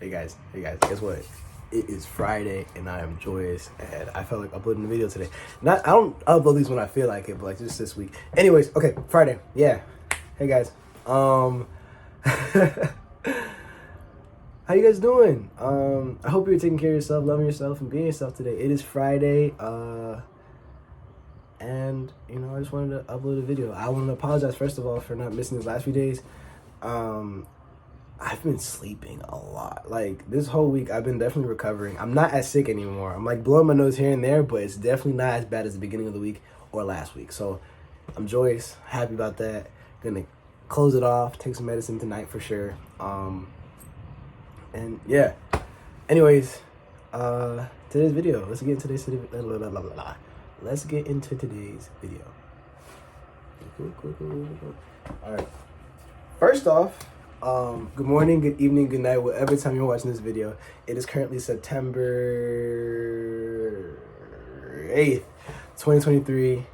Hey guys, guess what? It is Friday and I am joyous and I felt like uploading a video today. I don't upload these when I feel like it, but like just this week. Anyways, okay, Friday. Yeah. Hey guys. How you guys doing? I hope you're taking care of yourself, loving yourself, and being yourself today. It is Friday, and I just wanted to upload a video. I want to apologize first of all for not missing these last few days. I've been sleeping a lot. Like this whole week, I've been definitely recovering. I'm not as sick anymore. I'm like blowing my nose here and there, but it's definitely not as bad as the beginning of the week or last week. So I'm joyous, happy about that. Gonna close it off, take some medicine tonight for sure. And yeah. Anyways, today's video. Let's get into today's video. Cool. All right. First off, good morning, good evening, good night, whatever time you're watching this video. It is currently September 8th, 2023.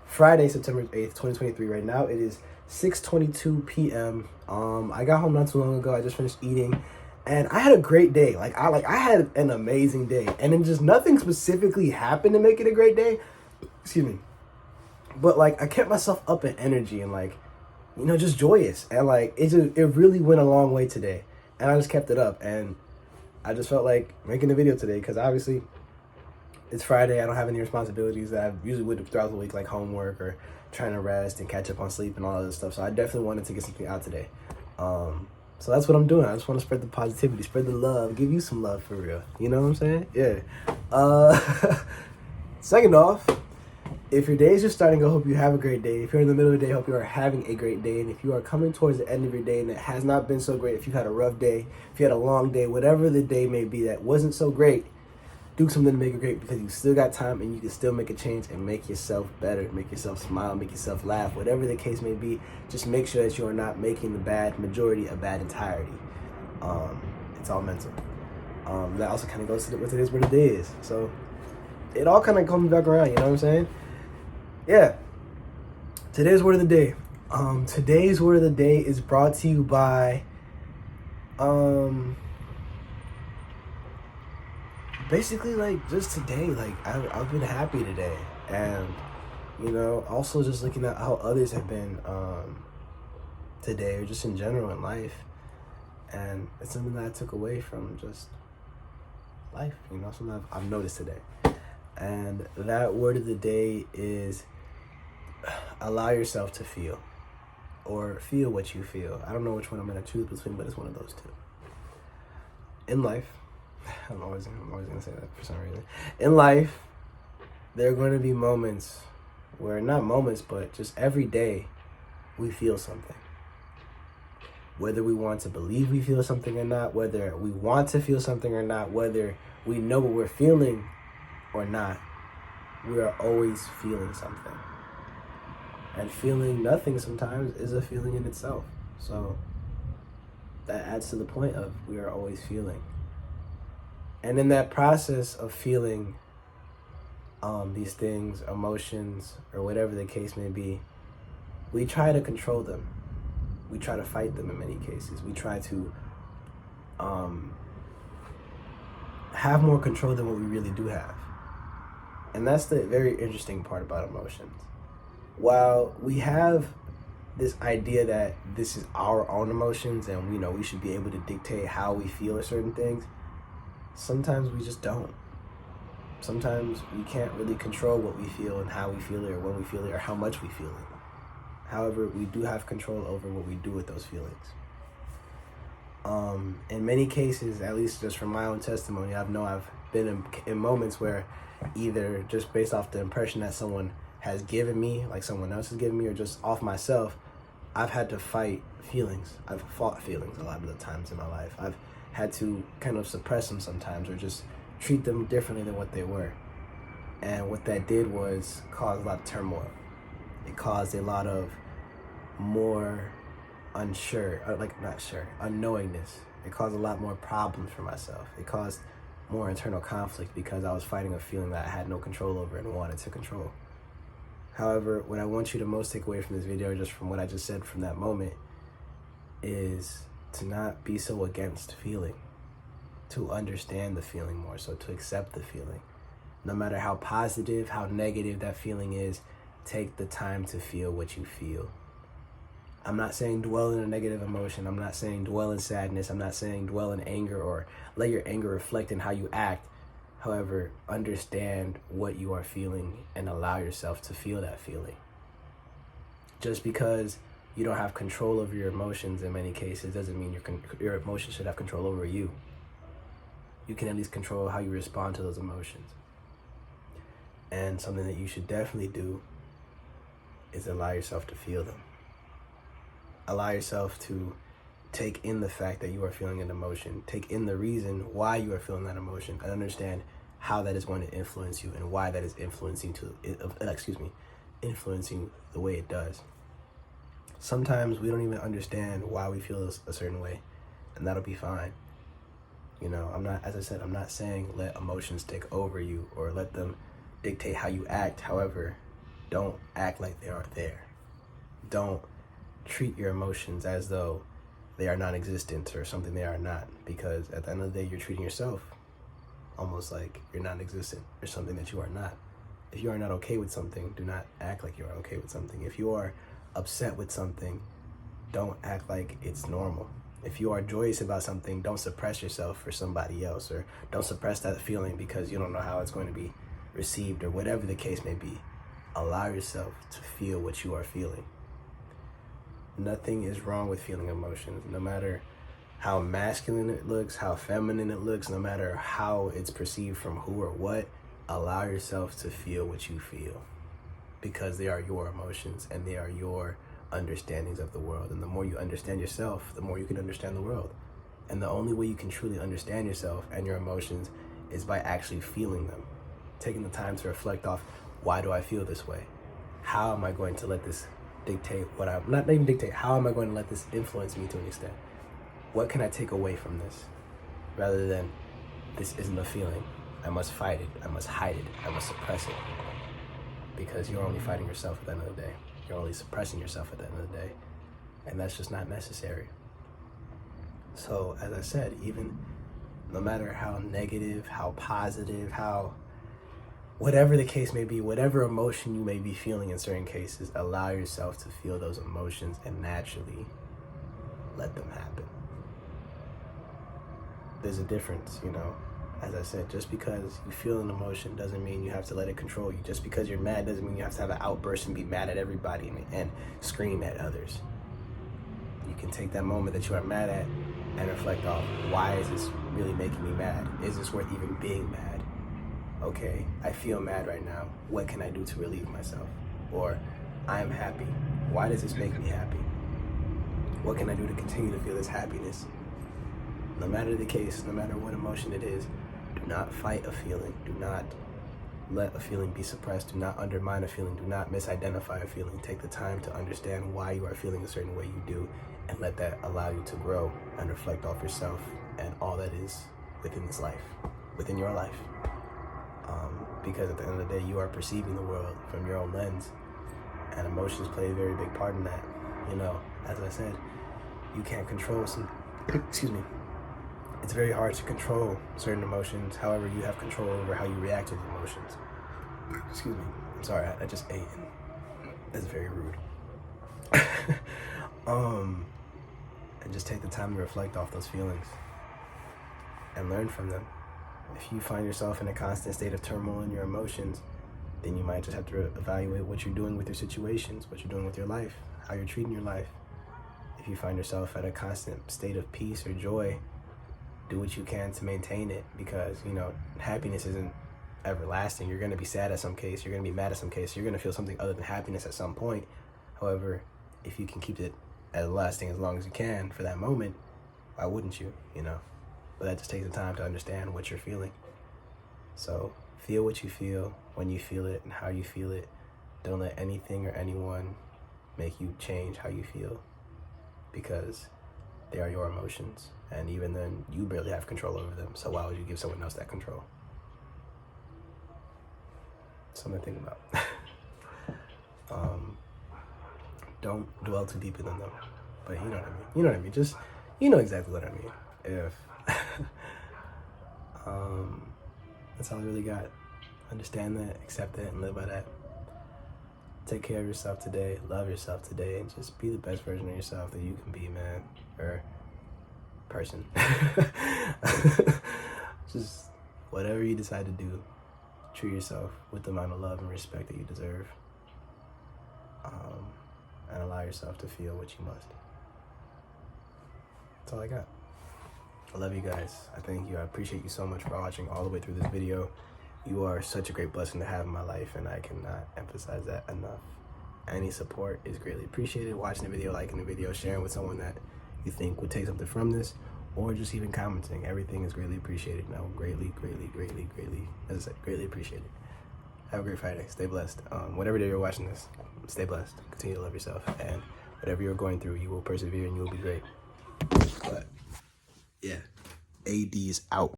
Friday, September 8th, 2023. Right now, it is 6:22 p.m. I got home not too long ago. I just finished eating, and I had a great day. I had an amazing day, and then just nothing specifically happened to make it a great day. Excuse me, but like I kept myself up in energy and like, just joyous, and like it really went a long way today, and I just kept it up, and I just felt like making a video today because obviously it's Friday. I don't have any responsibilities that I usually would throughout the week, like homework or trying to rest and catch up on sleep and all of this stuff. So I definitely wanted to get something out today. So that's what I'm doing. I just want to spread the positivity, spread the love, give you some love for real. You know what I'm saying? Yeah. Second off, if your day is just starting, I hope you have a great day. If you're in the middle of the day, I hope you are having a great day. And if you are coming towards the end of your day and it has not been so great, if you had a rough day, if you had a long day, whatever the day may be that wasn't so great, do something to make it great because you still got time and you can still make a change and make yourself better, make yourself smile, make yourself laugh, whatever the case may be. Just make sure that you are not making the bad majority a bad entirety. It's all mental. That also kind of goes to what today's word of the day is. So it all kind of comes back around, you know what I'm saying? Yeah. Today's word of the day. Today's word of the day is brought to you by basically like just today, like I've been happy today, and also just looking at how others have been today or just in general in life, and it's something that I took away from just life, something I've noticed today. And that word of the day is allow yourself to feel, or feel what you feel. I don't know which one I'm going to choose between, but it's one of those two. In life, I'm always going to say that for some reason. In life, there are going to be moments where, not moments, but just every day, we feel something. Whether we want to believe we feel something or not, whether we want to feel something or not, whether we know what we're feeling or not, we are always feeling something. And feeling nothing sometimes is a feeling in itself. So that adds to the point of we are always feeling. And in that process of feeling these things, emotions, or whatever the case may be, we try to control them. We try to fight them in many cases. We try to have more control than what we really do have. And that's the very interesting part about emotions. While we have this idea that this is our own emotions and we should be able to dictate how we feel or certain things, sometimes we just don't. Sometimes we can't really control what we feel and how we feel it or when we feel it or how much we feel it. However, we do have control over what we do with those feelings. In many cases, at least just from my own testimony, I've been in moments where either just based off the impression that someone has given me, like someone else has given me, or just off myself, I've had to fight feelings. I've fought feelings a lot of the times in my life. I've had to kind of suppress them sometimes or just treat them differently than what they were. And what that did was cause a lot of turmoil. It caused a lot of more unknowingness. It caused a lot more problems for myself. It caused more internal conflict because I was fighting a feeling that I had no control over and wanted to control. However, what I want you to most take away from this video, just from what I just said from that moment, is to not be so against feeling, to understand the feeling more, so to accept the feeling. No matter how positive, how negative that feeling is, take the time to feel what you feel. I'm not saying dwell in a negative emotion. I'm not saying dwell in sadness. I'm not saying dwell in anger or let your anger reflect in how you act. However, understand what you are feeling and allow yourself to feel that feeling. Just because you don't have control over your emotions in many cases doesn't mean your emotions should have control over you. You can at least control how you respond to those emotions. And something that you should definitely do is allow yourself to feel them. Allow yourself to take in the fact that you are feeling an emotion, take in the reason why you are feeling that emotion, and understand how that is going to influence you and why that is influencing the way it does. Sometimes we don't even understand why we feel a certain way, and that'll be fine. I'm not saying let emotions take over you or let them dictate how you act. However, don't act like they aren't there. Don't treat your emotions as though they are non-existent or something they are not, because at the end of the day, you're treating yourself almost like you're non-existent or something that you are not. If you are not okay with something, do not act like you are okay with something. If you are upset with something, don't act like it's normal. If you are joyous about something, don't suppress yourself for somebody else, or don't suppress that feeling because you don't know how it's going to be received, or whatever the case may be. Allow yourself to feel what you are feeling. Nothing is wrong with feeling emotions, no matter how masculine it looks, how feminine it looks, no matter how it's perceived from who or what. Allow yourself to feel what you feel, because they are your emotions and they are your understandings of the world. And the more you understand yourself, the more you can understand the world. And the only way you can truly understand yourself and your emotions is by actually feeling them, taking the time to reflect off, why do I feel this way? How am I going to let this dictate how am I going to let this influence me to an extent? What can I take away from this? Rather than, this isn't a feeling, I must fight it, I must hide it, I must suppress it. Because you're only fighting yourself at the end of the day. You're only suppressing yourself at the end of the day. And that's just not necessary. So, as I said, even no matter how negative, how positive, how whatever the case may be, whatever emotion you may be feeling in certain cases, allow yourself to feel those emotions and naturally let them happen. There's a difference, As I said, just because you feel an emotion doesn't mean you have to let it control you. Just because you're mad doesn't mean you have to have an outburst and be mad at everybody and scream at others. You can take that moment that you are mad at and reflect on, why is this really making me mad? Is this worth even being mad? Okay, I feel mad right now. What can I do to relieve myself? Or, I'm happy. Why does this make me happy? What can I do to continue to feel this happiness? No matter the case, no matter what emotion it is, do not fight a feeling. Do not let a feeling be suppressed. Do not undermine a feeling. Do not misidentify a feeling. Take the time to understand why you are feeling a certain way you do, and let that allow you to grow and reflect off yourself and all that is within this life, within your life. Because at the end of the day, you are perceiving the world from your own lens, and emotions play a very big part in that. As I said, you can't control it's very hard to control certain emotions. However, you have control over how you react to the emotions. Excuse me. I'm sorry, I just ate. That's very rude. And just take the time to reflect off those feelings and learn from them. If you find yourself in a constant state of turmoil in your emotions, then you might just have to evaluate what you're doing with your situations, what you're doing with your life, how you're treating your life. If you find yourself at a constant state of peace or joy, do what you can to maintain it, because, happiness isn't everlasting. You're going to be sad at some case. You're going to be mad at some case. You're going to feel something other than happiness at some point. However, if you can keep it as lasting as long as you can for that moment, why wouldn't you, But that just takes the time to understand what you're feeling. So feel what you feel, when you feel it, and how you feel it. Don't let anything or anyone make you change how you feel, because they are your emotions. And even then, you barely have control over them. So why would you give someone else that control? Something to think about. Don't dwell too deep in them, though. But you know what I mean. Just You know exactly what I mean. If that's all I really got. Understand that, accept that, and live by that. Take care of yourself today, love yourself today, and just be the best version of yourself that you can be, man. Or person. Just whatever you decide to do, treat yourself with the amount of love and respect that you deserve. And allow yourself to feel what you must. That's all I got. I love you guys. I thank you. I appreciate you so much for watching all the way through this video. You are such a great blessing to have in my life, and I cannot emphasize that enough. Any support is greatly appreciated. Watching the video, liking the video, sharing with someone that you think would take something from this, or just even commenting. Everything is greatly appreciated now. Greatly, as I said, greatly appreciated. Have a great Friday. Stay blessed. Whatever day you're watching this, stay blessed. Continue to love yourself. And whatever you're going through, you will persevere and you will be great. But, yeah. AD's out.